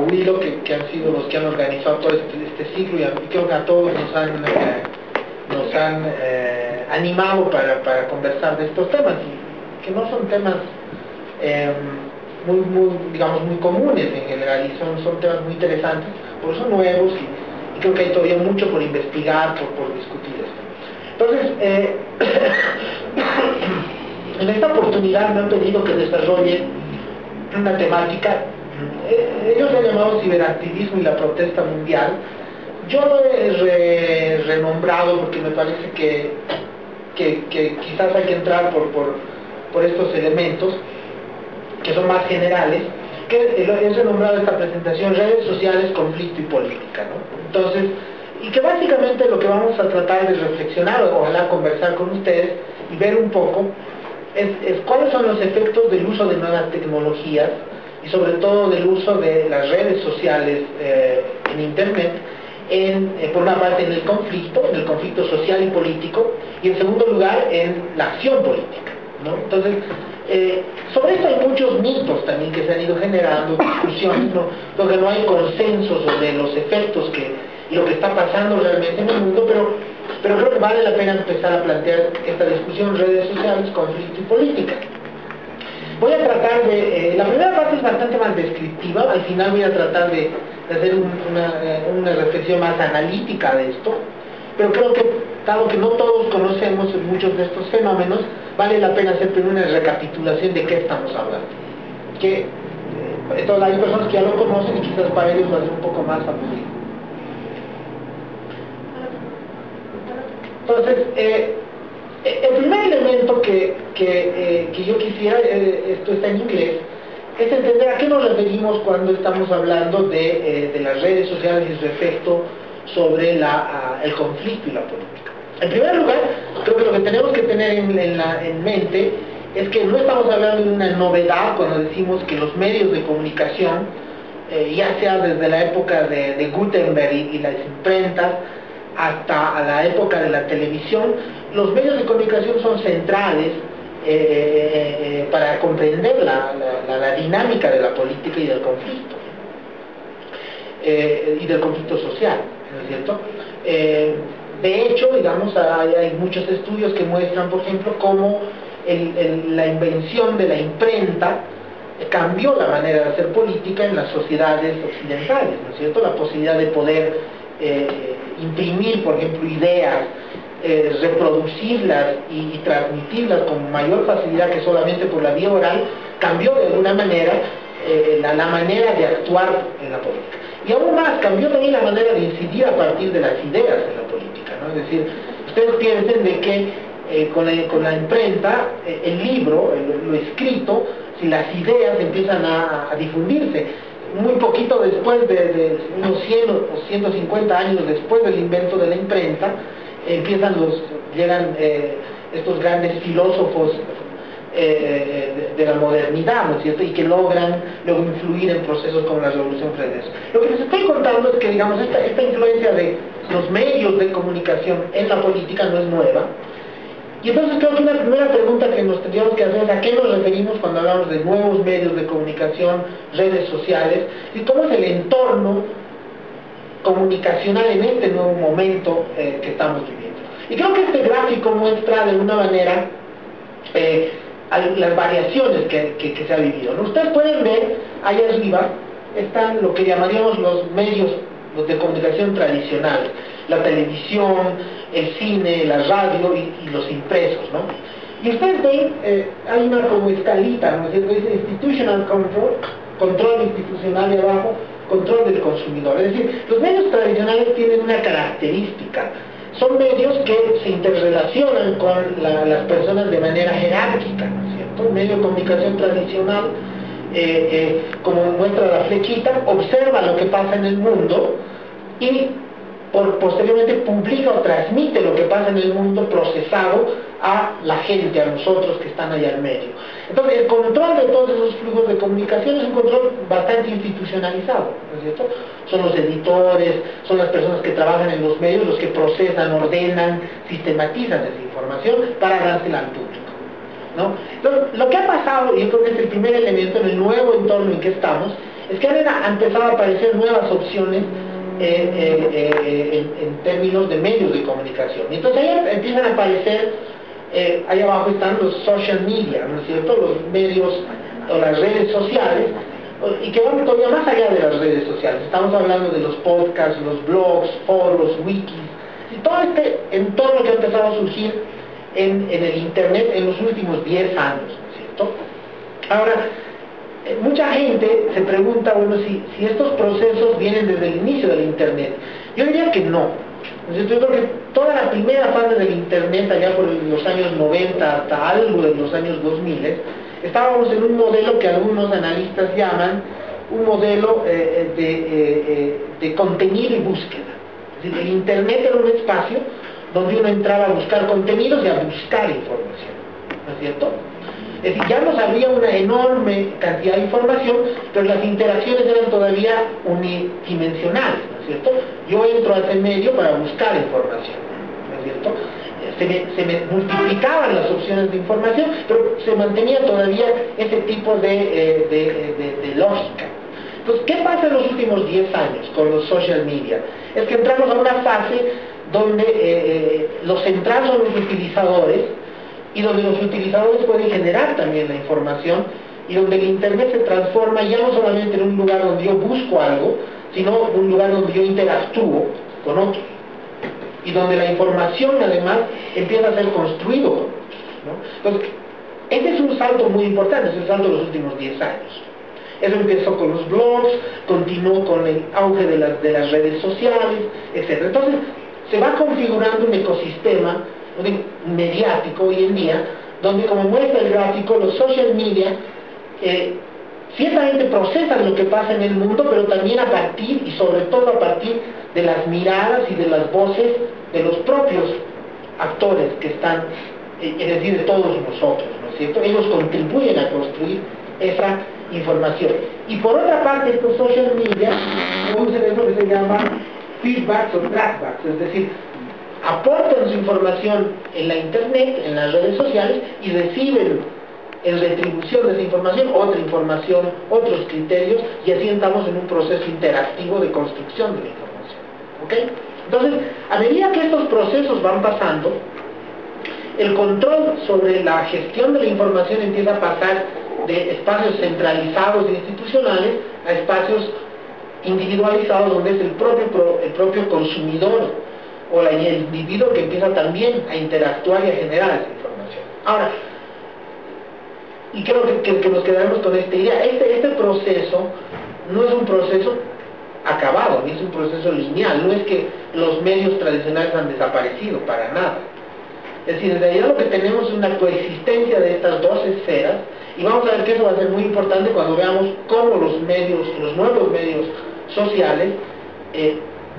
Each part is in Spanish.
Coahuila, que han sido los que han organizado todo este ciclo, y creo que a todos nos han animado para conversar de estos temas, que no son temas digamos, muy comunes en general, y son temas muy interesantes, porque son nuevos, y creo que hay todavía mucho por investigar, por discutir esto. Entonces, en esta oportunidad me han pedido que desarrolle una temática, ellos lo han llamado ciberactivismo y la protesta mundial. Yo lo he renombrado porque me parece que quizás hay que entrar por estos elementos que son más generales, que he renombrado esta presentación redes sociales, conflicto y política, ¿no? Entonces, y que básicamente lo que vamos a tratar de reflexionar, o ojalá conversar con ustedes y ver un poco, es cuáles son los efectos del uso de nuevas tecnologías y sobre todo del uso de las redes sociales en Internet, por una parte en el conflicto social y político, y en segundo lugar en la acción política, ¿no? Entonces, sobre esto hay muchos mitos también que se han ido generando, discusiones, ¿no? Porque no hay consenso sobre los efectos y lo que está pasando realmente en el mundo, pero creo que vale la pena empezar a plantear esta discusión: redes sociales, conflicto y política. Voy a tratar la primera parte es bastante más descriptiva, al final voy a tratar de hacer una reflexión más analítica de esto, pero creo que, dado que no todos conocemos muchos de estos fenómenos, vale la pena hacer primero una recapitulación de qué estamos hablando. Que entonces hay personas que ya lo conocen y quizás para ellos va a ser un poco más aburrido. Entonces, el primer elemento que yo quisiera, esto está en inglés, es entender a qué nos referimos cuando estamos hablando de las redes sociales y su efecto sobre el conflicto y la política. En primer lugar, creo que lo que tenemos que tener en mente es que no estamos hablando de una novedad cuando decimos que los medios de comunicación, ya sea desde la época de Gutenberg y las imprentas, hasta a la época de la televisión, los medios de comunicación son centrales para comprender la dinámica de la política y del conflicto social, ¿no es cierto? De hecho, digamos, hay muchos estudios que muestran, por ejemplo, cómo la invención de la imprenta cambió la manera de hacer política en las sociedades occidentales, ¿no es cierto? La posibilidad de poder imprimir, por ejemplo, ideas, reproducirlas y transmitirlas con mayor facilidad que solamente por la vía oral, cambió de alguna manera la manera de actuar en la política. Y aún más, cambió también la manera de incidir a partir de las ideas en la política, ¿no? Es decir, ustedes piensen de que con la imprenta, el libro, lo escrito, si las ideas empiezan a difundirse, muy poquito después de unos 100 o 150 años después del invento de la imprenta, llegan estos grandes filósofos de la modernidad, ¿no es cierto? Y que logran luego influir en procesos como la Revolución Francesa. Lo que les estoy contando es que, digamos, esta influencia de los medios de comunicación en la política no es nueva. Y entonces creo que una primera pregunta que nos tendríamos que hacer es: ¿a qué nos referimos cuando hablamos de nuevos medios de comunicación, redes sociales? ¿Y cómo es el entorno comunicacional en este nuevo momento que estamos viviendo? Y creo que este gráfico muestra de alguna manera las variaciones que se ha vivido, ¿no? Ustedes pueden ver, ahí arriba están lo que llamaríamos los medios de comunicación tradicionales: la televisión, el cine, la radio y los impresos, ¿no? Y ustedes ven, hay una como escalita, ¿no es cierto? Dice Institutional control institucional, y abajo, control del consumidor. Es decir, los medios tradicionales tienen una característica: son medios que se interrelacionan con las personas de manera jerárquica, ¿no es cierto? Un medio de comunicación tradicional, como muestra la flechita, observa lo que pasa en el mundo y posteriormente publica o transmite lo que pasa en el mundo procesado a la gente, a nosotros que están allá en medio. Entonces, el control de todos esos flujos de comunicación es un control bastante institucionalizado, ¿no es cierto? Son los editores, son las personas que trabajan en los medios los que procesan, ordenan, sistematizan esa información para dársela al público, ¿no? Entonces, lo que ha pasado, y yo creo que es el primer elemento en el nuevo entorno en que estamos, es que han empezado a aparecer nuevas opciones en términos de medios de comunicación. Y entonces ahí empiezan a aparecer, ahí abajo están los social media, ¿no es cierto?, los medios o las redes sociales, y que van todavía más allá de las redes sociales. Estamos hablando de los podcasts, los blogs, foros, wikis, y todo este entorno que ha empezado a surgir en el Internet en los últimos 10 años, ¿no es cierto? Ahora, mucha gente se pregunta, bueno, si estos procesos vienen desde el inicio del Internet. Yo diría que no. Yo creo que toda la primera fase del Internet, allá por los años 90 hasta algo de los años 2000, estábamos en un modelo que algunos analistas llaman un modelo de contenido y búsqueda. Es decir, el Internet era un espacio donde uno entraba a buscar contenidos y a buscar información, ¿no es cierto? Es decir, ya nos había una enorme cantidad de información, pero las interacciones eran todavía unidimensionales, ¿no es cierto? Yo entro a ese medio para buscar información, ¿no es cierto? Se me multiplicaban las opciones de información, pero se mantenía todavía ese tipo de lógica. Entonces, ¿qué pasa en los últimos 10 años con los social media? Es que entramos a una fase donde lo central son los utilizadores, y donde los utilizadores pueden generar también la información, y donde el Internet se transforma ya no solamente en un lugar donde yo busco algo, sino un lugar donde yo interactúo con otros, y donde la información además empieza a ser construido con otros, ¿no? Entonces, este es un salto muy importante, es el salto de los últimos 10 años. Eso empezó con los blogs, continuó con el auge de las redes sociales, etc. Entonces, se va configurando un ecosistema mediático hoy en día, donde, como muestra el gráfico, los social media ciertamente procesan lo que pasa en el mundo, pero también a partir, y sobre todo a partir de las miradas y de las voces de los propios actores que están, es decir, de todos nosotros, ¿no es cierto? Ellos contribuyen a construir esa información. Y por otra parte, estos social media producen eso que se llama feedbacks o trackbacks, es decir, aportan su información en la Internet, en las redes sociales, y reciben en retribución de esa información otra información, otros criterios, y así estamos en un proceso interactivo de construcción de la información. ¿Ok? Entonces, a medida que estos procesos van pasando, el control sobre la gestión de la información empieza a pasar de espacios centralizados e institucionales a espacios individualizados, donde es el propio consumidor o el individuo que empieza también a interactuar y a generar esa información. Ahora, y creo que nos quedaremos con esta idea, este proceso no es un proceso acabado, ni es un proceso lineal, no es que los medios tradicionales han desaparecido, para nada. Es decir, en realidad lo que tenemos es una coexistencia de estas dos esferas, y vamos a ver que eso va a ser muy importante cuando veamos cómo los nuevos medios sociales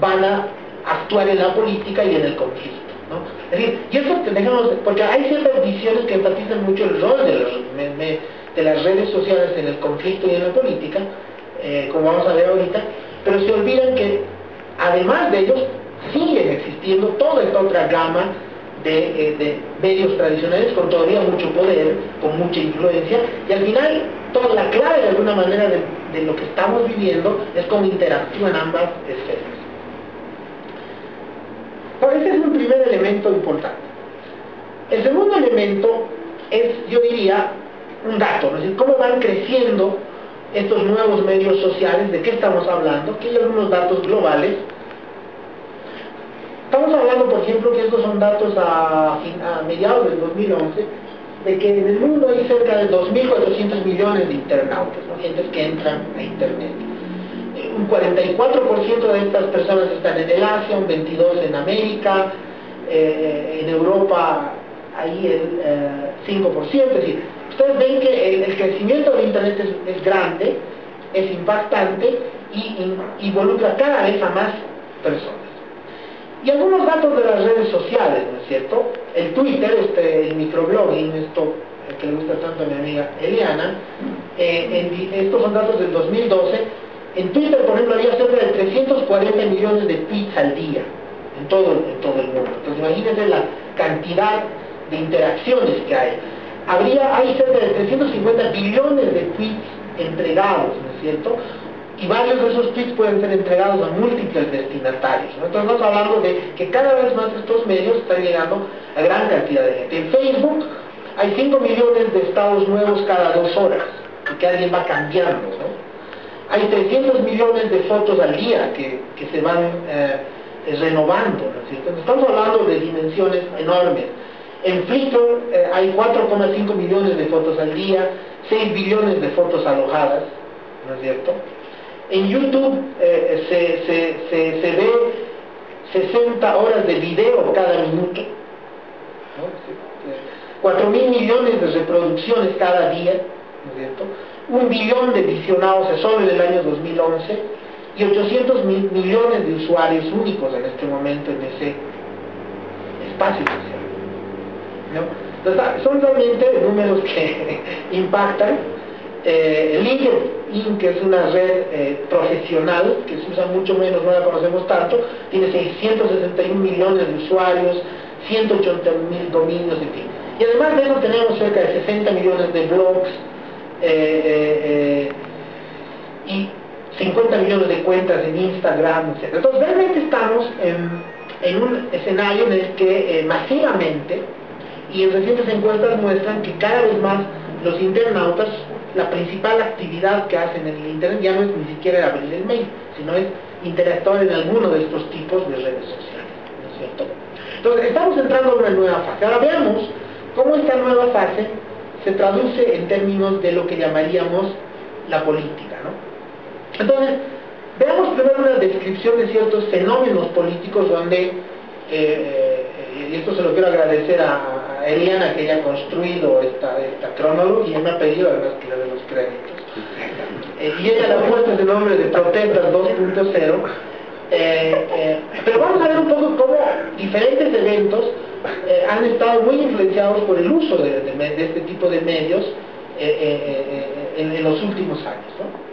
van a actuar en la política y en el conflicto, ¿no? Es decir, y eso porque hay ciertas visiones que enfatizan mucho el rol de las redes sociales en el conflicto y en la política, como vamos a ver ahorita, pero se olvidan que además de ellos siguen existiendo toda esta otra gama de medios tradicionales con todavía mucho poder, con mucha influencia, y al final toda la clave de alguna manera de lo que estamos viviendo es cómo interactúan ambas esferas. Ese es un primer elemento importante. El segundo elemento es, yo diría, un dato, ¿no? Es decir, cómo van creciendo estos nuevos medios sociales, de qué estamos hablando. Aquí hay algunos datos globales. Estamos hablando, por ejemplo, que estos son datos a mediados del 2011, de que en el mundo hay cerca de 2.400 millones de internautas, ¿no? Gentes que entran a Internet. Un 44% de estas personas están en el Asia, un 22% en América, en Europa ahí el 5%. Es decir, ustedes ven que el crecimiento del Internet es grande, es impactante y involucra cada vez a más personas. Y algunos datos de las redes sociales, ¿no es cierto? El Twitter, el microblogging, esto que le gusta tanto a mi amiga Eliana, estos son datos del 2012. En Twitter, por ejemplo, había cerca de 340 millones de tweets al día en todo el mundo. Entonces, imagínense la cantidad de interacciones que hay. Hay cerca de 350 billones de tweets entregados, ¿no es cierto? y varios de esos tweets pueden ser entregados a múltiples destinatarios, ¿no? Entonces estamos hablando de que cada vez más estos medios están llegando a gran cantidad de gente. En Facebook hay 5 millones de estados nuevos cada 2 horas, porque alguien va cambiando, ¿no? Hay 300 millones de fotos al día que se van renovando, ¿no es cierto? Estamos hablando de dimensiones enormes. En Flickr hay 4,5 millones de fotos al día, 6 billones de fotos alojadas, ¿no es cierto? En YouTube se ve 60 horas de video cada minuto, ¿no? 4.000 millones de reproducciones cada día, ¿no es cierto? 1 billón de visionados solo en el año 2011 y 800 millones de usuarios únicos en este momento en ese espacio social, ¿no? Entonces, son realmente números que impactan. LinkedIn, que es una red profesional que se usa mucho menos, no la conocemos tanto, tiene 661 millones de usuarios, 180.000 dominios, en fin. Y además de eso tenemos cerca de 60 millones de blogs y 50 millones de cuentas en Instagram, etc. Entonces realmente estamos en un escenario en el que masivamente, y en recientes encuestas muestran que cada vez más los internautas, la principal actividad que hacen en el internet ya no es ni siquiera abrir el mail, sino es interactuar en alguno de estos tipos de redes sociales, ¿no es cierto? Entonces estamos entrando en una nueva fase. Ahora veamos cómo esta nueva fase se traduce en términos de lo que llamaríamos la política, ¿no? Entonces, veamos primero una descripción de ciertos fenómenos políticos donde, y esto se lo quiero agradecer a Eliana, que haya construido esta cronología, me ha pedido además que le dé los créditos. Y ella le ha puesto ese nombre de Protestas 2.0. Pero vamos a ver un poco cómo diferentes eventos han estado muy influenciados por el uso de este tipo de medios en los últimos años, ¿no?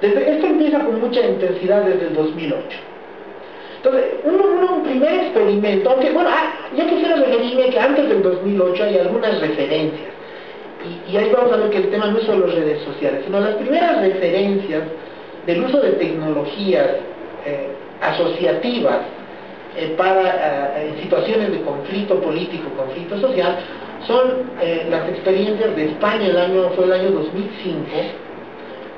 Esto empieza con mucha intensidad desde el 2008. Entonces, un primer experimento, aunque bueno, yo quisiera referirme que antes del 2008 hay algunas referencias, y ahí vamos a ver que el tema no es solo redes sociales, sino las primeras referencias del uso de tecnologías asociativas para situaciones de conflicto político, conflicto social, son las experiencias de España, fue el año 2005,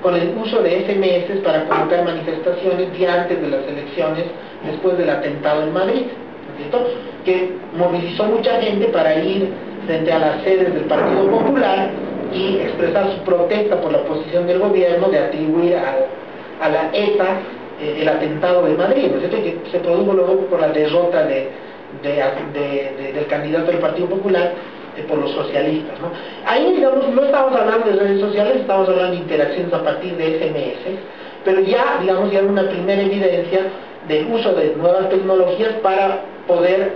con el uso de SMS para convocar manifestaciones días antes de las elecciones, después del atentado en Madrid, ¿no es cierto?, que movilizó mucha gente para ir frente a las sedes del Partido Popular y expresar su protesta por la posición del gobierno de atribuir a la ETA el atentado de Madrid, ¿no es cierto?, que se produjo luego por la derrota del candidato del Partido Popular por los socialistas, ¿no? Ahí, digamos, no estamos hablando de redes sociales, estamos hablando de interacciones a partir de SMS, pero ya, digamos, ya hay una primera evidencia del uso de nuevas tecnologías para poder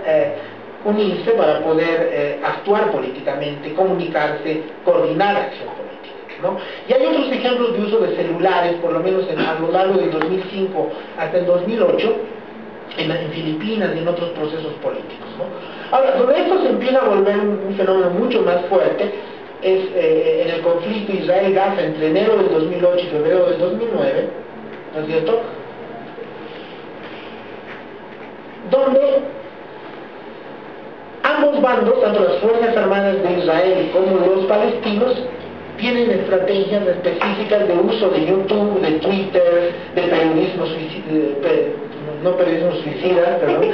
unirse, para poder actuar políticamente, comunicarse, coordinar acción política, ¿no? Y hay otros ejemplos de uso de celulares, por lo menos a lo largo del 2005 hasta el 2008, en Filipinas y en otros procesos políticos, ¿no? Ahora, donde esto se empieza a volver un fenómeno mucho más fuerte es en el conflicto Israel-Gaza entre enero del 2008 y febrero del 2009, ¿no es cierto?, donde ambos bandos, tanto las Fuerzas Armadas de Israel como los palestinos, tienen estrategias específicas de uso de YouTube, de Twitter, de periodismo suicida, perdón,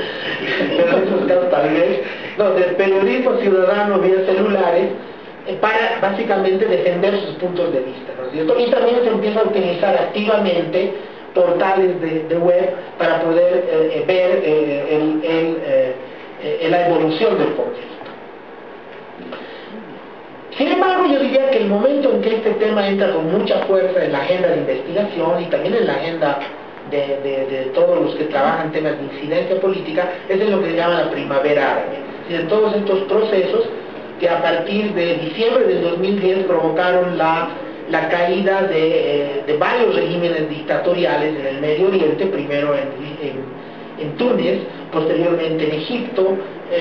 pero en esos casos tal vez, no, de periodismo ciudadano vía celulares, para básicamente defender sus puntos de vista, ¿no es cierto? Y también se empieza a utilizar activamente portales de web para poder ver la evolución del conflicto. Sin embargo, yo diría que el momento en que este tema entra con mucha fuerza en la agenda de investigación y también en la agenda de todos los que trabajan temas de incidencia política es en lo que se llama la primavera árabe. Es decir, todos estos procesos que a partir de diciembre del 2010 provocaron la caída de varios regímenes dictatoriales en el Medio Oriente, primero en Túnez, posteriormente en Egipto,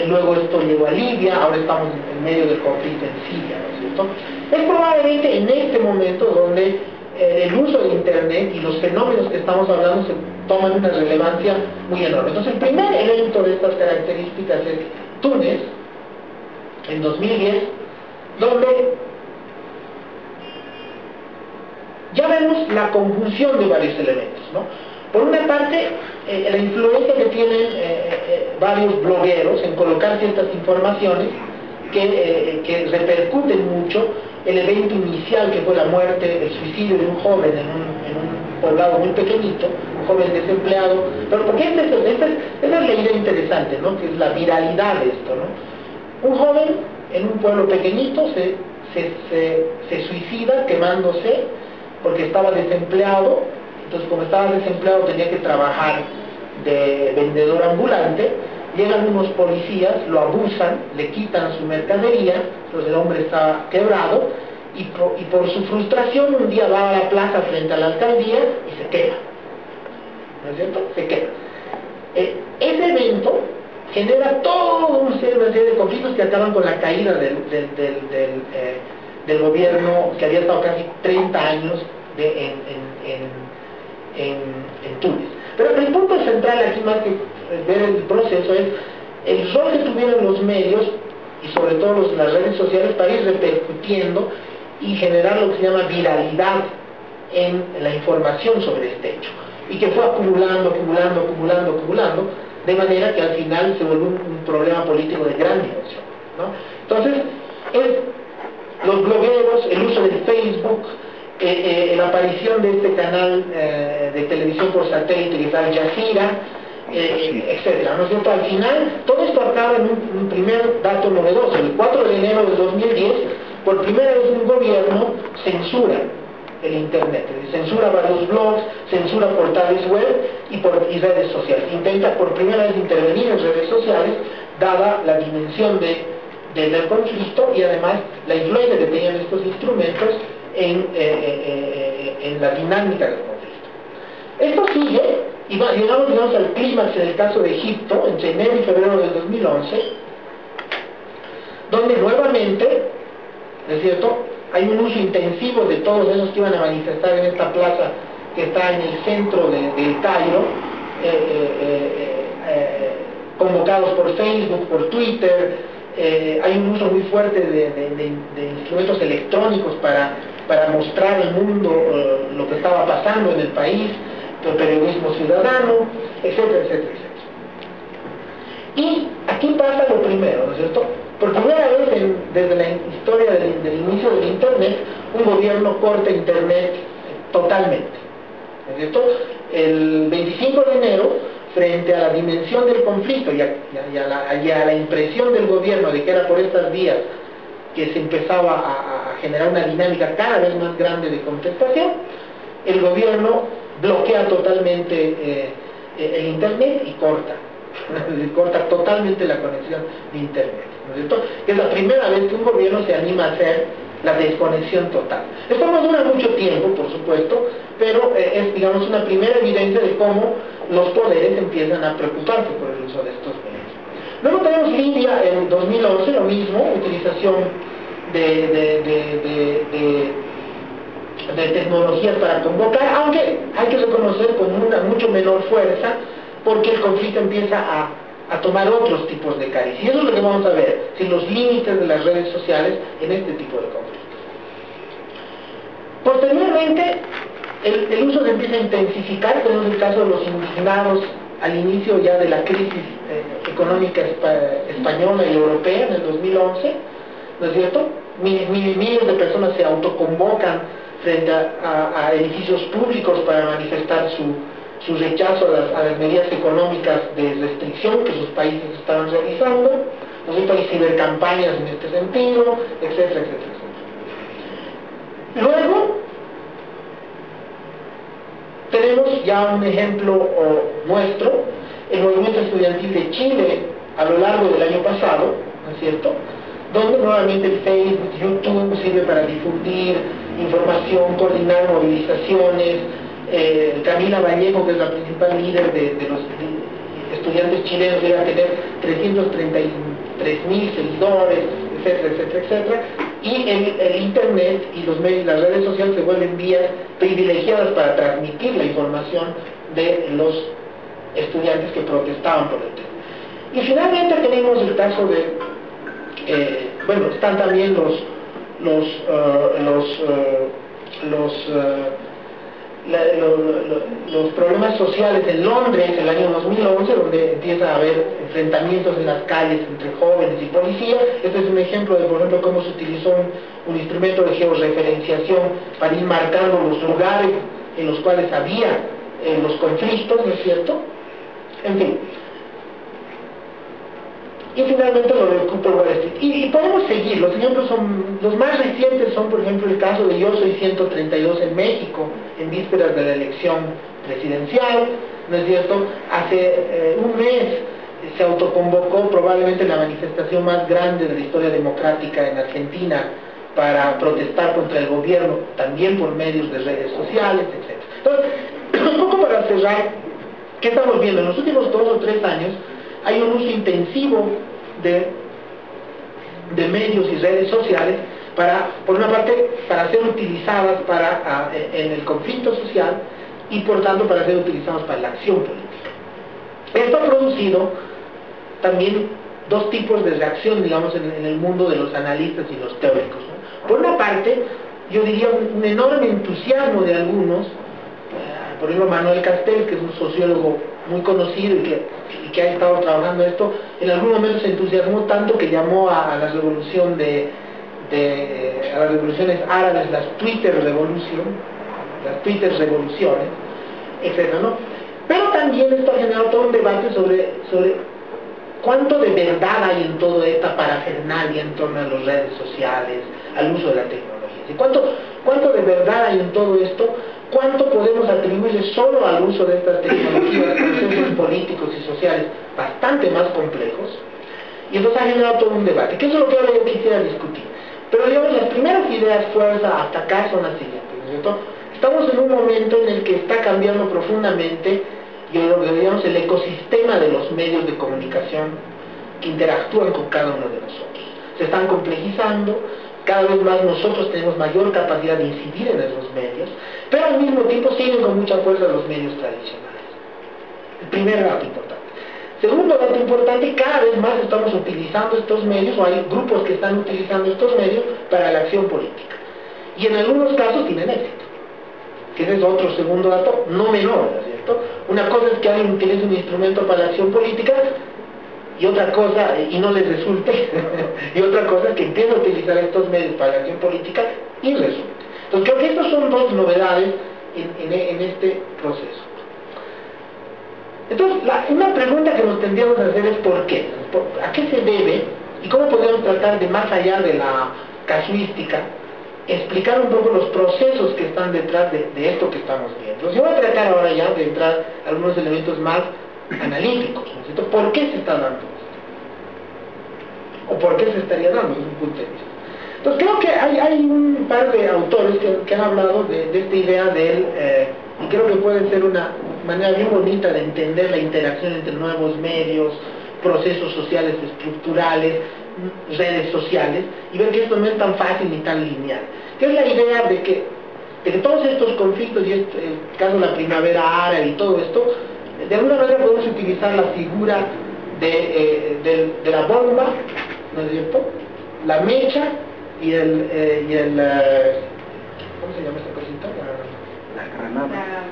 luego esto llegó a Libia, ahora estamos en medio del conflicto en Siria, ¿no es cierto? Es probablemente en este momento donde el uso de Internet y los fenómenos que estamos hablando se toman una relevancia muy enorme. Entonces, el primer evento de estas características es Túnez, en 2010, donde ya vemos la conjunción de varios elementos, ¿no? Por una parte, la influencia que tienen varios blogueros en colocar ciertas informaciones que repercuten mucho el evento inicial, que fue la muerte, el suicidio de un joven en un poblado muy pequeñito, un joven desempleado. Pero porque esa es la idea interesante, ¿no? Que es la viralidad de esto, ¿no? Un joven en un pueblo pequeñito se suicida quemándose porque estaba desempleado. Entonces, como estaba desempleado, tenía que trabajar de vendedor ambulante. Llegan unos policías, lo abusan, le quitan su mercadería, entonces el hombre está quebrado, y por su frustración un día va a la plaza frente a la alcaldía y se quema. ¿No es cierto? Se quema. Ese evento genera toda una serie de conflictos que acaban con la caída del gobierno que había estado casi 30 años en Túnez. Pero el punto central aquí, más que ver el proceso, es el rol que tuvieron los medios y sobre todo las redes sociales para ir repercutiendo y generar lo que se llama viralidad en la información sobre este hecho, y que fue acumulando, de manera que al final se volvió un problema político de gran dimensión, ¿no? Entonces, los blogueros, el uso del Facebook, la aparición de este canal de televisión por satélite que es Al Jazeera, etcétera, ¿no es cierto? Al final, todo esto acaba en un primer dato novedoso. El 4 de enero de 2010, por primera vez un gobierno censura el Internet, censura varios blogs, censura portales web y redes sociales. Intenta por primera vez intervenir en redes sociales, dada la dimensión del conflicto y además la influencia que tenían estos instrumentos en la dinámica del conflicto. Esto sigue y llegamos al clímax en el caso de Egipto, entre enero y febrero del 2011, donde nuevamente, ¿no es cierto?, hay un uso intensivo de todos esos que iban a manifestar en esta plaza que está en el centro del Cairo, convocados por Facebook, por Twitter. Hay un uso muy fuerte de instrumentos electrónicos para mostrar al mundo lo que estaba pasando en el país, el periodismo ciudadano, etcétera, etcétera, etcétera. Y aquí pasa lo primero, ¿no es cierto? Por primera vez desde la historia del inicio del Internet, un gobierno corta Internet totalmente, ¿no es cierto? El 25 de enero, frente a la dimensión del conflicto y a la impresión del gobierno de que era por estas vías que se empezaba a generar una dinámica cada vez más grande de contestación, el gobierno bloquea totalmente el Internet y corta totalmente la conexión de Internet, ¿no es cierto? Que es la primera vez que un gobierno se anima a hacer la desconexión total. Esto no dura mucho tiempo, por supuesto, pero es, digamos, una primera evidencia de cómo los poderes empiezan a preocuparse por el uso de estos medios. Luego tenemos Libia en 2011, lo mismo, utilización de tecnologías para convocar, aunque hay que reconocer con una mucho menor fuerza, porque el conflicto empieza a tomar otros tipos de cariz. Y eso es lo que vamos a ver, si los límites de las redes sociales en este tipo de conflictos. Posteriormente, el uso se empieza a intensificar, tenemos el caso de los indignados al inicio ya de la crisis económica española y europea en el 2011, ¿no es cierto? Miles de personas se autoconvocan frente a edificios públicos para manifestar su rechazo a las medidas económicas de restricción que sus países estaban realizando, ¿no es cierto? Hay cibercampañas en este sentido, etcétera, etcétera, etcétera. Luego, tenemos ya un ejemplo nuestro, el movimiento estudiantil de Chile a lo largo del año pasado, ¿no es cierto?, donde nuevamente el Facebook, YouTube sirve para difundir información, coordinar movilizaciones. Camila Vallejo, que es la principal líder estudiantes chilenos llegan a tener 333.000 seguidores, etcétera, etcétera, etcétera, y el internet y los medios, las redes sociales se vuelven vías privilegiadas para transmitir la información de los estudiantes que protestaban por el tema. Y finalmente tenemos el caso de, bueno, están también los problemas sociales en Londres el año 2011, donde empieza a haber enfrentamientos en las calles entre jóvenes y policías. Este es un ejemplo de, por ejemplo, cómo se utilizó un instrumento de georreferenciación para ir marcando los lugares en los cuales había los conflictos, ¿no es cierto? En fin. Y finalmente lo del Cooper Wall Street. Y podemos seguir, los ejemplos son, los más recientes son, por ejemplo, el caso de Yo Soy 132 en México, en vísperas de la elección presidencial, ¿no es cierto? Hace un mes se autoconvocó probablemente la manifestación más grande de la historia democrática en Argentina para protestar contra el gobierno, también por medios de redes sociales, etc. Entonces, un poco para cerrar, ¿qué estamos viendo? En los últimos 2 o 3 años hay un uso intensivo de medios y redes sociales para, por una parte, para ser utilizadas en el conflicto social y por tanto para ser utilizados para la acción política. Esto ha producido también 2 tipos de reacción, digamos, en el mundo de los analistas y los teóricos, ¿no? Por una parte, yo diría un enorme entusiasmo de algunos, por ejemplo Manuel Castells, que es un sociólogo muy conocido y que ha estado trabajando esto, en algún momento se entusiasmó tanto que llamó a la revolución a las revoluciones árabes, las Twitter revoluciones, etcétera, ¿no? Pero también esto ha generado todo un debate sobre cuánto de verdad hay en toda esta parafernalia en torno a las redes sociales, al uso de la tecnología. ¿Y cuánto de verdad hay en todo esto? ¿Cuánto podemos atribuirle solo al uso de estas tecnologías, procesos políticos y sociales bastante más complejos? Y entonces ha generado todo un debate, que eso es lo que ahora yo quisiera discutir. Pero digamos, las primeras ideas fuerza hasta acá son las siguientes, ¿no es cierto? Estamos en un momento en el que está cambiando profundamente, yo lo que digamos, el ecosistema de los medios de comunicación que interactúan con cada uno de nosotros. Se están complejizando, cada vez más nosotros tenemos mayor capacidad de incidir en esos medios, pero al mismo tiempo siguen con mucha fuerza los medios tradicionales. El primer dato importante. Segundo dato importante, cada vez más estamos utilizando estos medios, o hay grupos que están utilizando estos medios para la acción política. Y en algunos casos tienen éxito. Que ese es otro segundo dato, no menor, ¿no es cierto? Una cosa es que alguien utilice un instrumento para la acción política, y otra cosa, y no les resulte, y otra cosa es que empiece a utilizar estos medios para la acción política y resulte. Entonces creo que estas son 2 novedades en este proceso. Entonces, una pregunta que nos tendríamos que hacer es ¿por qué? ¿A qué se debe? Y cómo podemos tratar de, más allá de la casuística, explicar un poco los procesos que están detrás de esto que estamos viendo. Entonces, yo voy a tratar ahora ya de entrar a algunos elementos más analíticos, ¿no es cierto? ¿Por qué se está dando esto? ¿O por qué se estaría dando desde un punto de vista? Entonces creo que hay un par de autores que han hablado de esta idea y creo que puede ser una manera bien bonita de entender la interacción entre nuevos medios, procesos sociales estructurales, redes sociales, y ver que esto no es tan fácil ni tan lineal. Que es la idea de que todos estos conflictos, y el caso de la primavera árabe y todo esto, de alguna manera podemos utilizar la figura de la bomba, ¿no es cierto?, la mecha y el ¿cómo se llama esta cosita? La granada.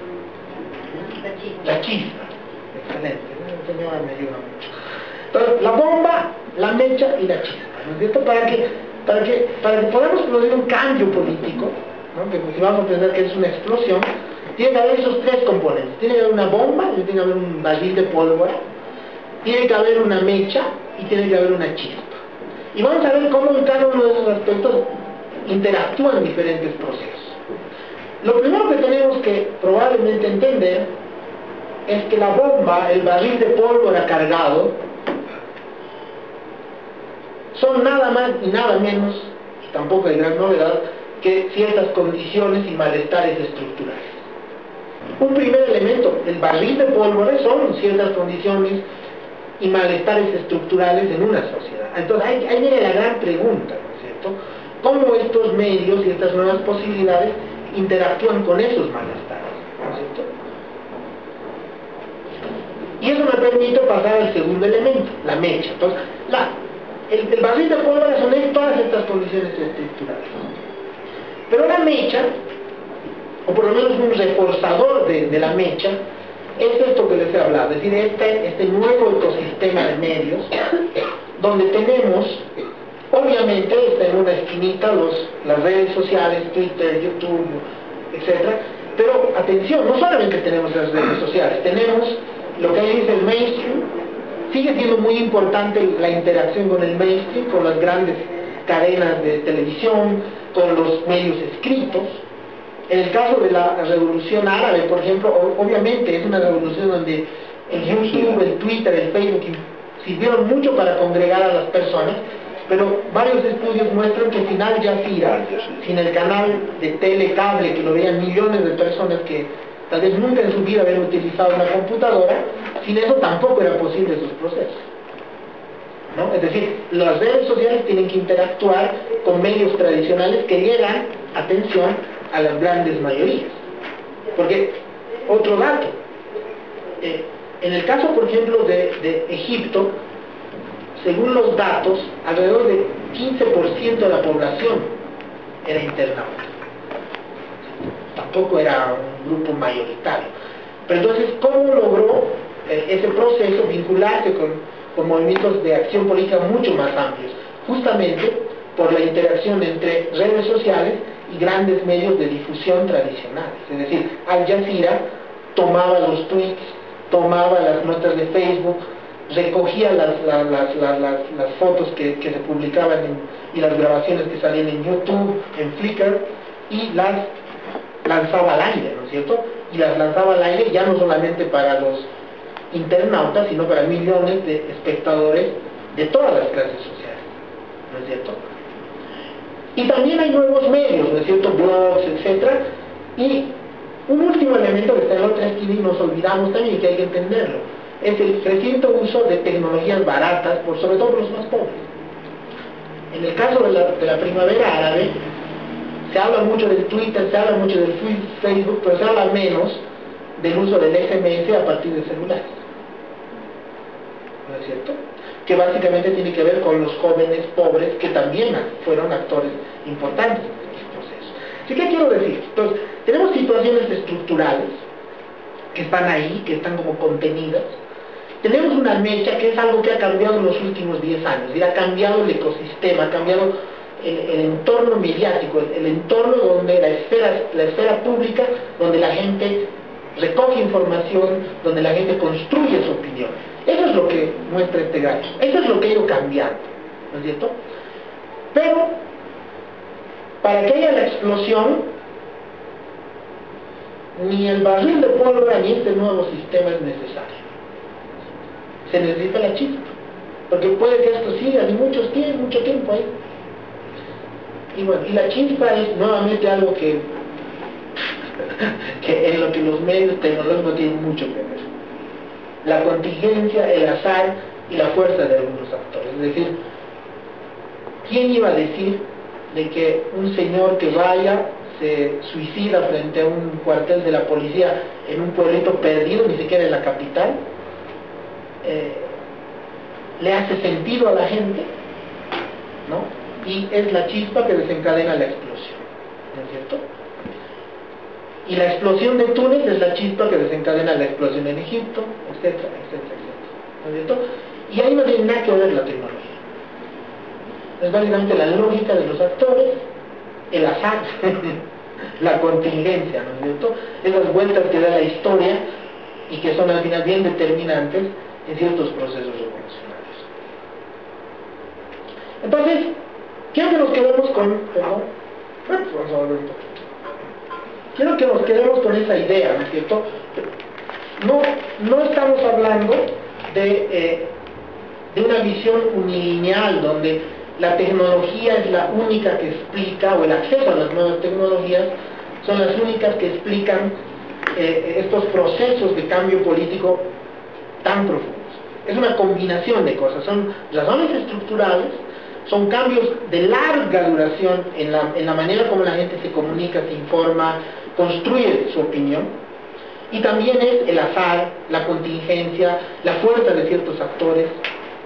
La chispa. Excelente, el señor me ayuda mucho. Entonces, la bomba, la mecha y la chispa, ¿no es cierto? Para que podamos producir un cambio político, ¿no? Que si vamos a pensar que es una explosión, tiene que haber esos 3 componentes. Tiene que haber una bomba, tiene que haber un barril de pólvora, tiene que haber una mecha y tiene que haber una chispa. Y vamos a ver cómo en cada uno de esos aspectos interactúan diferentes procesos. Lo primero que tenemos que probablemente entender es que la bomba, el barril de pólvora cargado, son nada más y nada menos, y tampoco hay gran novedad, que ciertas condiciones y malestares estructurales. Un primer elemento, el barril de pólvora, son ciertas condiciones y malestares estructurales en una sociedad. Entonces ahí viene la gran pregunta, ¿no es cierto? ¿Cómo estos medios y estas nuevas posibilidades interactúan con esos malestares? ¿No es cierto? Y eso me permite pasar al segundo elemento, la mecha. Entonces, el barril de pólvora son todas estas condiciones estructurales. Pero la mecha, o por lo menos un reforzador de la mecha, es esto que les he hablado, es decir, este nuevo ecosistema de medios, donde tenemos, obviamente, está en una esquinita las redes sociales, Twitter, YouTube, etc. Pero, atención, no solamente tenemos las redes sociales, tenemos lo que ahí dice el mainstream. Sigue siendo muy importante la interacción con el mainstream, con las grandes cadenas de televisión, con los medios escritos. En el caso de la revolución árabe, por ejemplo, obviamente es una revolución donde el YouTube, el Twitter, el Facebook sirvieron mucho para congregar a las personas, pero varios estudios muestran que sin Al Jazeera, sin el canal de telecable que lo veían millones de personas que tal vez nunca en su vida habían utilizado una computadora, sin eso tampoco era posible sus procesos, ¿no? Es decir, las redes sociales tienen que interactuar con medios tradicionales que llegan, atención, a las grandes mayorías. Porque, otro dato, en el caso, por ejemplo, de Egipto, según los datos, alrededor del 15% de la población era internauta. Tampoco era un grupo mayoritario. Pero entonces, ¿cómo logró ese proceso vincularse con movimientos de acción política mucho más amplios? Justamente por la interacción entre redes sociales y grandes medios de difusión tradicionales. Es decir, Al Jazeera tomaba los tweets, tomaba las notas de Facebook, recogía las fotos que se publicaban y las grabaciones que salían en YouTube, en Flickr, y las lanzaba al aire, ¿no es cierto? Y las lanzaba al aire ya no solamente para los internautas, sino para millones de espectadores de todas las clases sociales, ¿no es cierto? Y también hay nuevos medios, ¿no es cierto? Blogs, etc. Y un último elemento que está en la otra esquina y nos olvidamos también, y que hay que entenderlo, es el creciente uso de tecnologías baratas, sobre todo por los más pobres. En el caso de la primavera árabe, se habla mucho del Twitter, se habla mucho del Facebook, pero se habla menos del uso del SMS a partir de celulares. ¿No es cierto? Que básicamente tiene que ver con los jóvenes pobres que también fueron actores importantes en este proceso. ¿Sí qué quiero decir? Entonces, tenemos situaciones estructurales que están ahí, que están como contenidas. Tenemos una mecha que es algo que ha cambiado en los últimos 10 años, y ha cambiado el ecosistema, ha cambiado el entorno mediático, el entorno donde la esfera pública, donde la gente recoge información, donde la gente construye su opinión. Eso es lo que muestra este gráfico, eso es lo que ha ido cambiando, ¿no es cierto? Pero, para que haya la explosión, ni el barril de pólvora ni este nuevo sistema es necesario. Se necesita la chispa, porque puede que esto siga de mucho tiempo ahí. Y bueno, y la chispa es nuevamente algo que en lo que los medios tecnológicos tienen mucho que ver. La contingencia, el azar y la fuerza de algunos actores. Es decir, ¿quién iba a decir de que un señor que vaya, se suicida frente a un cuartel de la policía en un pueblito perdido, ni siquiera en la capital, le hace sentido a la gente, ¿no? Y es la chispa que desencadena la explosión, ¿no es cierto? Y la explosión de Túnez es la chispa que desencadena la explosión en Egipto, etcétera, etcétera, etcétera, ¿no es cierto? Y ahí no tiene nada que ver la tecnología. Es básicamente la lógica de los actores, el azar, la contingencia, ¿no es cierto? Esas vueltas que da la historia y que son al final bien determinantes en ciertos procesos revolucionarios. Entonces, quiero que nos quedemos con... Vamos a volver un poquito. Quiero que nos quedemos con esa idea, ¿no es cierto? No estamos hablando de una visión unilineal donde la tecnología es la única que explica, o el acceso a las nuevas tecnologías son las únicas que explican estos procesos de cambio político tan profundos. Es una combinación de cosas, son razones estructurales, son cambios de larga duración en la manera como la gente se comunica, se informa, construye su opinión, y también es el azar, la contingencia, la fuerza de ciertos actores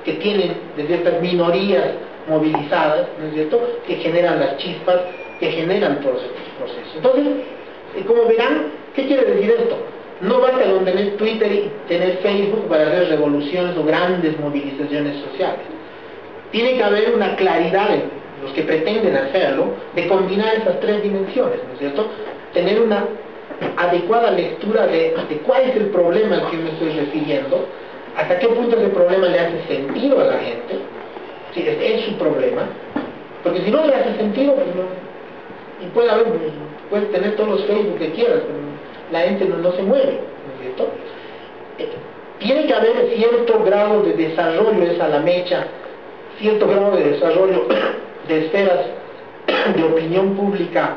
que tienen, de ciertas minorías movilizadas, ¿no es cierto?, que generan las chispas, que generan todos estos procesos. Entonces, como verán, ¿qué quiere decir esto? No basta con tener Twitter y tener Facebook para hacer revoluciones o grandes movilizaciones sociales. Tiene que haber una claridad en los que pretenden hacerlo, de combinar esas tres dimensiones, ¿no es cierto? Tener una adecuada lectura de cuál es el problema al que me estoy refiriendo, hasta qué punto ese problema le hace sentido a la gente, si es su problema, porque si no le hace sentido, pues no, y puedes tener todos los Facebook que quieras, pero la gente no se mueve, ¿no es cierto? Tiene que haber cierto grado de desarrollo, es a la mecha, cierto grado de desarrollo de esferas de opinión pública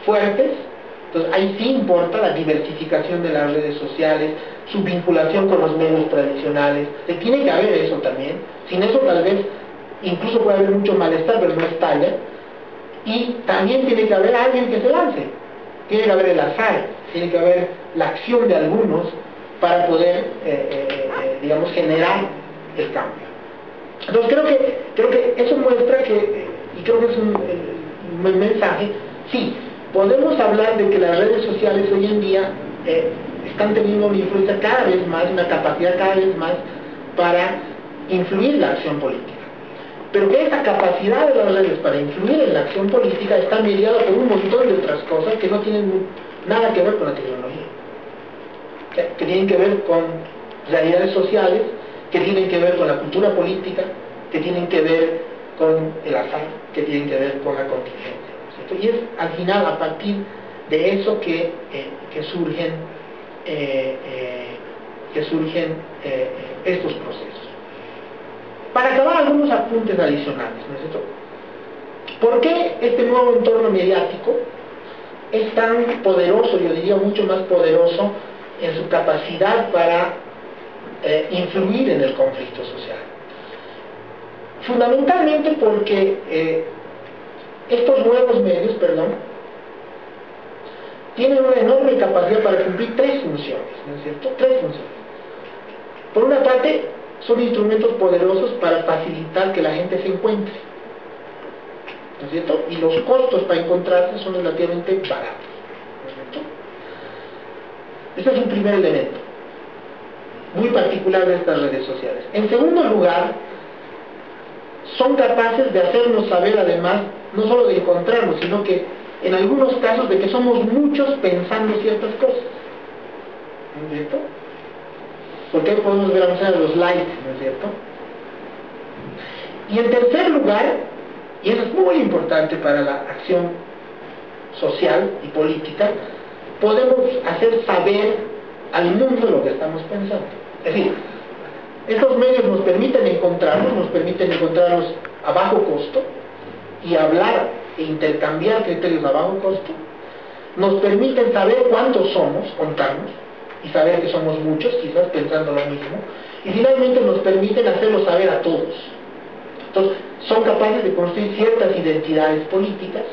fuertes. Entonces ahí sí importa la diversificación de las redes sociales, su vinculación con los medios tradicionales. Tiene que haber eso también. Sin eso tal vez incluso puede haber mucho malestar, pero no estalla. Y también tiene que haber alguien que se lance. Tiene que haber el azar, tiene que haber la acción de algunos para poder, digamos, generar el cambio. Entonces creo que eso muestra que, y creo que es un buen mensaje, sí, podemos hablar de que las redes sociales hoy en día están teniendo una influencia cada vez más, una capacidad cada vez más para influir la acción política. Pero que esa capacidad de las redes para influir en la acción política está mediada por un montón de otras cosas que no tienen nada que ver con la tecnología, que tienen que ver con realidades sociales, que tienen que ver con la cultura política, que tienen que ver con el azar, que tienen que ver con la contingencia, ¿cierto? Y es al final a partir de eso que surgen estos procesos. Para acabar, algunos apuntes adicionales, ¿no es cierto? ¿Por qué este nuevo entorno mediático es tan poderoso, yo diría mucho más poderoso en su capacidad para influir en el conflicto social? Fundamentalmente porque estos nuevos medios, tienen una enorme capacidad para cumplir tres funciones, ¿no es cierto? Tres funciones. Por una parte, son instrumentos poderosos para facilitar que la gente se encuentre, ¿no es cierto? Y los costos para encontrarse son relativamente baratos, ¿no es cierto? Ese es un primer elemento muy particular de estas redes sociales. En segundo lugar, son capaces de hacernos saber, además, no solo de encontrarnos, sino que en algunos casos de que somos muchos pensando ciertas cosas, ¿no es cierto? Porque ahí podemos ver a los likes, ¿no es cierto? Y en tercer lugar, y eso es muy importante para la acción social y política, podemos hacer saber al mundo lo que estamos pensando. Es decir, estos medios nos permiten encontrarnos a bajo costo y hablar e intercambiar criterios a bajo costo, nos permiten saber cuántos somos, contarnos, y saber que somos muchos, quizás pensando lo mismo, y finalmente nos permiten hacerlo saber a todos. Entonces, son capaces de construir ciertas identidades políticas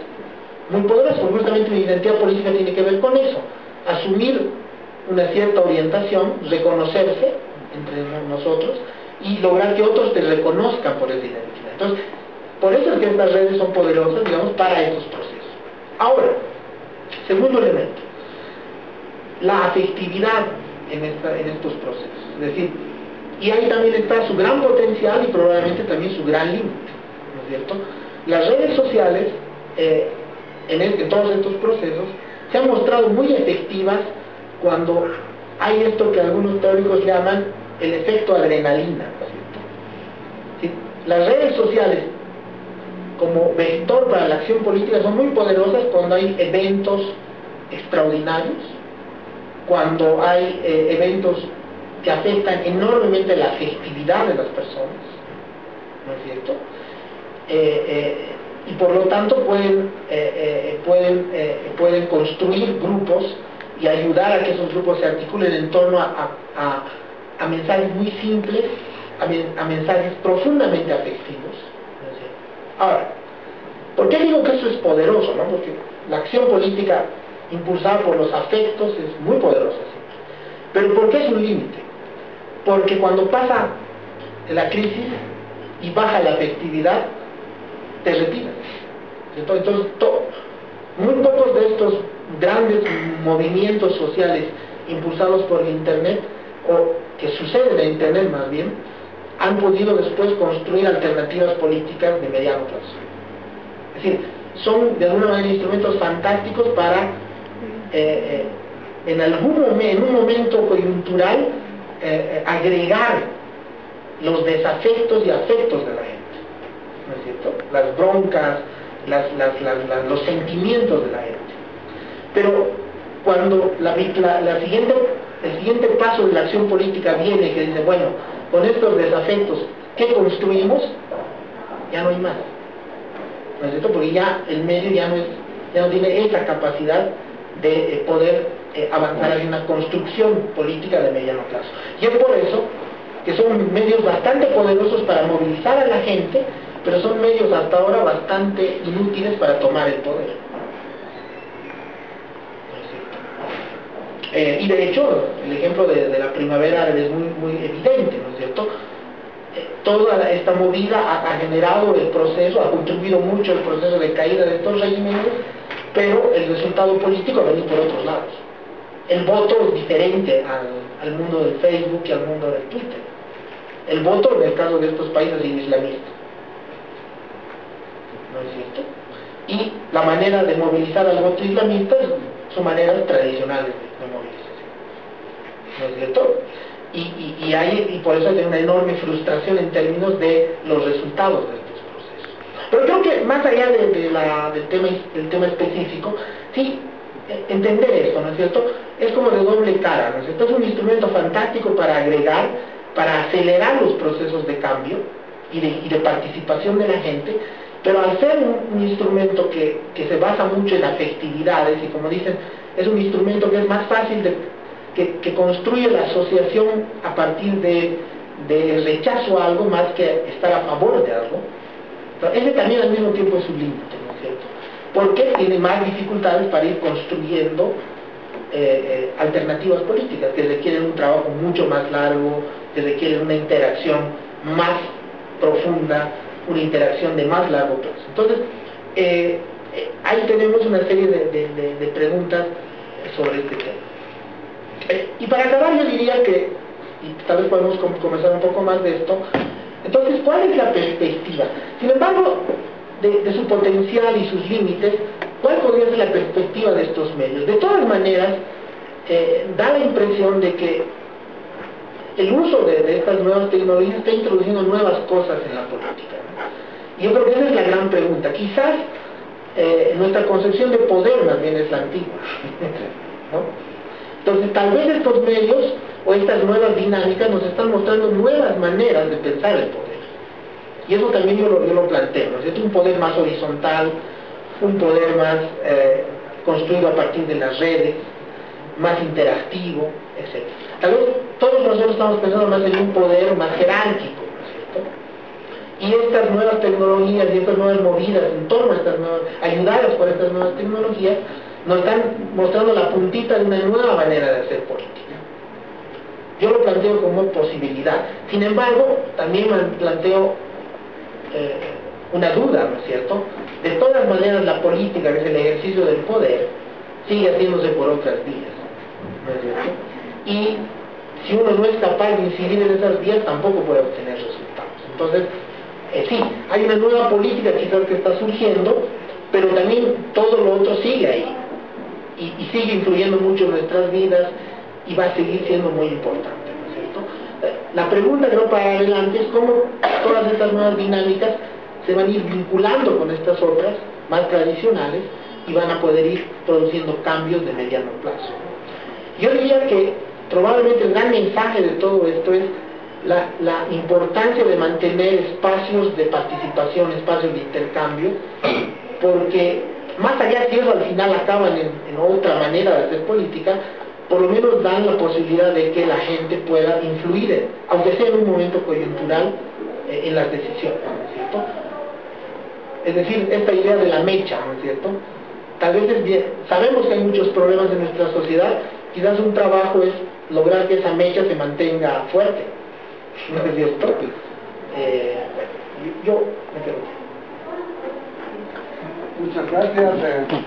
muy poderosas, porque justamente una identidad política tiene que ver con eso, asumir una cierta orientación, reconocerse entre nosotros y lograr que otros te reconozcan por esa identidad. Entonces, por eso es que estas redes son poderosas, digamos, para estos procesos. Ahora, segundo elemento, la afectividad en estos procesos. Es decir, y ahí también está su gran potencial y probablemente también su gran límite, ¿no es cierto? Las redes sociales, en todos estos procesos, se han mostrado muy efectivas cuando hay esto que algunos teóricos llaman el efecto adrenalina, ¿no es cierto? ¿Sí? Las redes sociales, como vector para la acción política, son muy poderosas cuando hay eventos extraordinarios, cuando hay eventos que afectan enormemente la afectividad de las personas, ¿no es cierto? Y por lo tanto pueden construir grupos y ayudar a que esos grupos se articulen en torno a mensajes muy simples, a mensajes profundamente afectivos. Ahora, ¿por qué digo que eso es poderoso, no? Porque la acción política impulsada por los afectos es muy poderosa, ¿sí? Pero ¿por qué es un límite? Porque cuando pasa la crisis y baja la afectividad, te retiras. Entonces, muy pocos de estos grandes movimientos sociales impulsados por el Internet, o que suceden en Internet más bien, han podido después construir alternativas políticas de mediano plazo. Es decir, son de alguna manera instrumentos fantásticos para, en un momento coyuntural, agregar los desafectos y afectos de la gente, ¿no es cierto? Las broncas, los sentimientos de la gente. Pero cuando el siguiente paso de la acción política viene, que dice, bueno, con estos desafectos, ¿qué construimos? Ya no hay más, ¿no es cierto? Porque ya el medio ya no tiene esa capacidad de poder avanzar hacia una construcción política de mediano plazo. Y es por eso que son medios bastante poderosos para movilizar a la gente, pero son medios hasta ahora bastante inútiles para tomar el poder. Y de hecho, el ejemplo de la primavera árabe es muy evidente, ¿no es cierto? Toda esta movida ha generado el proceso, ha contribuido mucho al proceso de caída de estos regímenes, pero el resultado político ha venido por otros lados. El voto es diferente al mundo del Facebook y al mundo del Twitter. El voto, en el caso de estos países, es islamista, ¿no es cierto? Y la manera de movilizar al voto islamista son maneras tradicionales de movilización, ¿no es cierto? Y por eso hay una enorme frustración en términos de los resultados de estos procesos. Pero creo que más allá del tema específico, sí, entender esto, ¿no es cierto? Es como de doble cara, ¿no es cierto? Es un instrumento fantástico para agregar, para acelerar los procesos de cambio y de participación de la gente, pero al ser un instrumento que se basa mucho en afectividades, y como dicen, es un instrumento que es más fácil que construye la asociación a partir de rechazo a algo más que estar a favor de algo. Entonces, ese también al mismo tiempo es un límite, ¿no es cierto? Porque tiene más dificultades para ir construyendo alternativas políticas que requieren un trabajo mucho más largo, que requieren una interacción más profunda, una interacción de más largo plazo. Entonces, ahí tenemos una serie de preguntas sobre este tema. Y para acabar yo diría que, y tal vez podemos comenzar un poco más de esto, entonces, ¿cuál es la perspectiva? Sin embargo, de su potencial y sus límites, ¿cuál podría ser la perspectiva de estos medios? De todas maneras, da la impresión de que el uso de estas nuevas tecnologías está introduciendo nuevas cosas en la política, ¿no? Y yo creo que esa es la gran pregunta. Quizás nuestra concepción de poder más bien es la antigua, ¿no? Entonces, tal vez estos medios o estas nuevas dinámicas nos están mostrando nuevas maneras de pensar el poder. Y eso también yo lo planteo, ¿no es cierto? Un poder más horizontal, un poder más construido a partir de las redes, más interactivo, etc. Tal vez todos nosotros estamos pensando más en un poder más jerárquico, ¿no es cierto? Y estas nuevas tecnologías y estas nuevas movidas en torno a estas nuevas, ayudadas por estas nuevas tecnologías, nos están mostrando la puntita de una nueva manera de hacer política. Yo lo planteo como posibilidad. Sin embargo, también planteo una duda, ¿no es cierto? De todas maneras, la política, que es el ejercicio del poder, sigue haciéndose por otras vías, ¿no es cierto? Y si uno no es capaz de incidir en esas vías, tampoco puede obtener resultados. Entonces, sí, hay una nueva política quizás que está surgiendo, pero también todo lo otro sigue ahí. Y sigue influyendo mucho en nuestras vidas y va a seguir siendo muy importante, ¿no es cierto? La pregunta, creo, para adelante es cómo todas estas nuevas dinámicas se van a ir vinculando con estas otras más tradicionales y van a poder ir produciendo cambios de mediano plazo. Yo diría que probablemente el gran mensaje de todo esto es la importancia de mantener espacios de participación, espacios de intercambio, porque más allá si eso al final acaban en otra manera de hacer política, por lo menos dan la posibilidad de que la gente pueda influir, aunque sea en un momento coyuntural, en las decisiones, ¿no es cierto? Es decir, esta idea de la mecha, ¿no es cierto? Tal vez es bien, sabemos que hay muchos problemas en nuestra sociedad, quizás un trabajo es lograr que esa mecha se mantenga fuerte, ¿no es cierto? Bueno, yo me quedo. Muchas gracias.